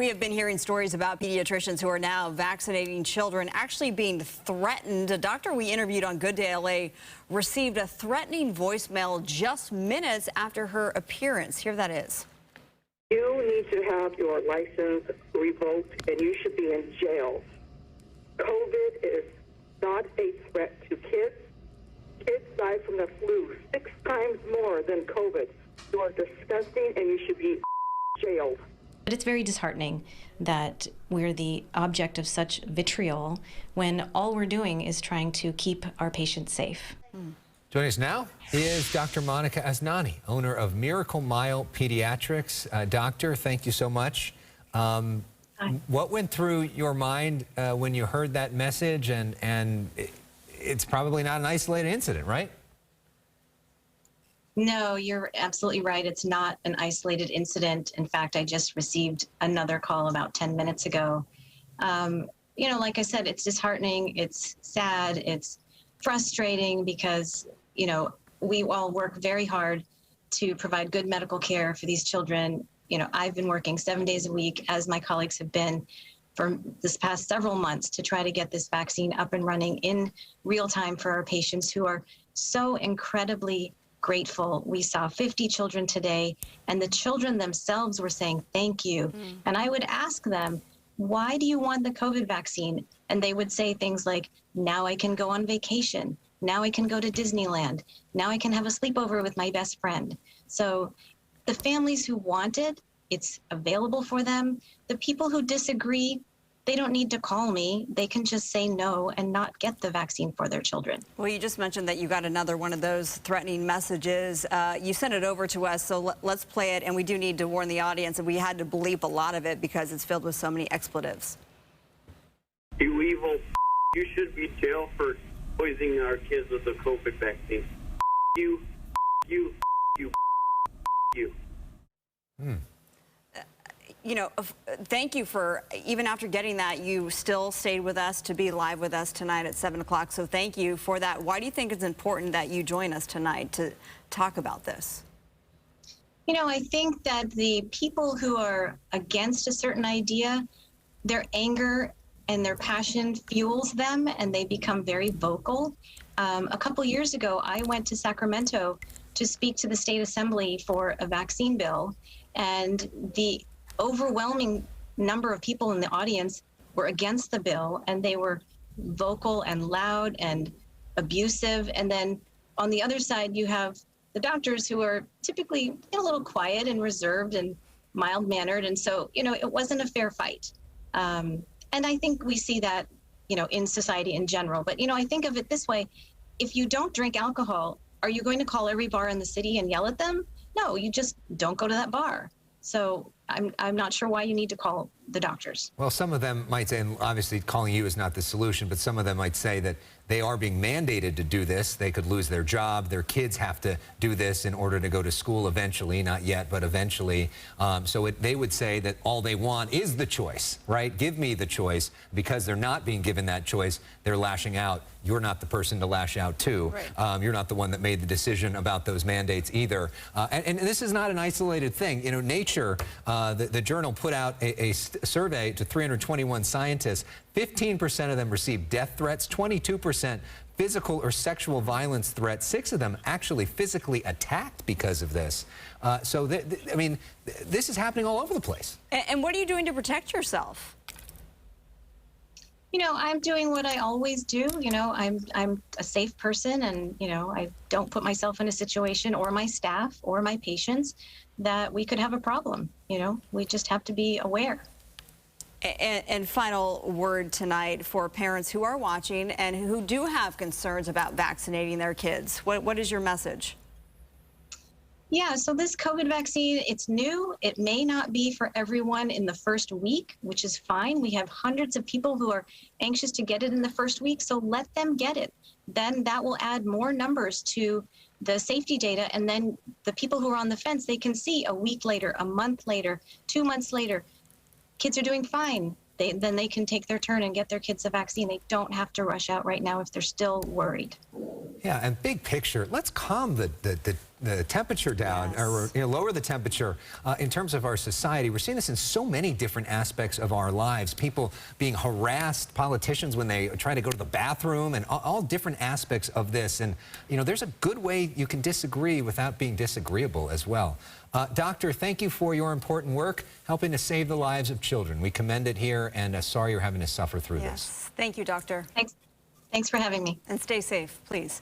We have been hearing stories about pediatricians who are now vaccinating children actually being threatened. A doctor we interviewed on GDLA received a threatening voicemail just minutes after her appearance. Here that is. You need to have your license revoked and you should be in jail. COVID is not a threat to kids. Kids die from the flu 6 times more than COVID. You are disgusting and you should be jailed. But it's very disheartening that we're the object of such vitriol when all we're doing is trying to keep our patients safe. Joining us now is Dr. Monica Asnani, owner of Miracle Mile Pediatrics. Doctor, thank you so much. What went through your mind when you heard that message? And it's probably not an isolated incident, right? No, you're absolutely right. It's not an isolated incident. In fact, I just received another call about 10 minutes ago. You know, like I said, it's disheartening, it's sad, it's frustrating because, you know, we all work very hard to provide good medical care for these children. You know, I've been working 7 days a week, as my colleagues have been, for this past several months to try to get this vaccine up and running in real time for our patients who are so incredibly grateful. We saw 50 children today, and the children themselves were saying thank you. And I would ask them, why do you want the COVID vaccine? And they would say things like, now I can go on vacation. Now I can go to Disneyland. Now I can have a sleepover with my best friend. So the families who want it, it's available for them. The people who disagree, they don't need to call me. They can just say no and not get the vaccine for their children. Well, you just mentioned that you got another one of those threatening messages. You sent it over to us, so let's play it. And we do need to warn the audience that we had to bleep a lot of it because it's filled with so many expletives. You evil, you should be jailed for poisoning our kids with the COVID vaccine. You. You know, thank you for, even after getting that, you still stayed with us to be live with us tonight at 7 o'clock. So thank you for that. Why do you think it's important that you join us tonight to talk about this? You know, I think that the people who are against a certain idea, their anger and their passion fuels them and they become very vocal. A couple years ago, I went to Sacramento to speak to the state assembly for a vaccine bill, and the overwhelming number of people in the audience were against the bill, and they were vocal and loud and abusive. And then on the other side, you have the doctors who are typically a little quiet and reserved and mild-mannered. And so, you know, it wasn't a fair fight. And I think we see that, you know, in society in general. But, you know, I think of it this way. If you don't drink alcohol, are you going to call every bar in the city and yell at them? No, you just don't go to that bar. So I'm not sure why you need to call the doctors. Well, some of them might say, and obviously calling you is not the solution, but some of them might say that they are being mandated to do this. They could lose their job. Their kids have to do this in order to go to school eventually, not yet, but eventually. So they would say that all they want is the choice, right? Give me the choice. Because they're not being given that choice, they're lashing out. You're not the person to lash out to. Right. You're not the one that made the decision about those mandates either. And this is not an isolated thing. You know, Nature, the journal put out a survey to 321 scientists. 15% of them received death threats, 22% physical or sexual violence threats. 6 of them actually physically attacked because of this. So, I mean, this is happening all over the place. And what are you doing to protect yourself? You know, I'm doing what I always do. You know, I'm a safe person, and, you know, I don't put myself in a situation, or my staff or my patients, that we could have a problem. You know, we just have to be aware. And final word tonight for parents who are watching and who do have concerns about vaccinating their kids. What is your message? Yeah, so this COVID vaccine, it's new. It may not be for everyone in the first week, which is fine. We have hundreds of people who are anxious to get it in the first week, so let them get it. Then that will add more numbers to the safety data, and then the people who are on the fence, they can see a week later, a month later, 2 months later, kids are doing fine. Then they can take their turn and get their kids the vaccine. They don't have to rush out right now if they're still worried. Yeah, and big picture, let's calm the temperature down, Yes. or lower the temperature in terms of our society. We're seeing this in so many different aspects of our lives. People being harassed, politicians when they try to go to the bathroom, and all different aspects of this. And, there's a good way you can disagree without being disagreeable as well. Doctor, thank you for your important work helping to save the lives of children. We commend it here, and sorry you're having to suffer through this. Yes. Thank you, doctor. Thanks for having me. And stay safe, please.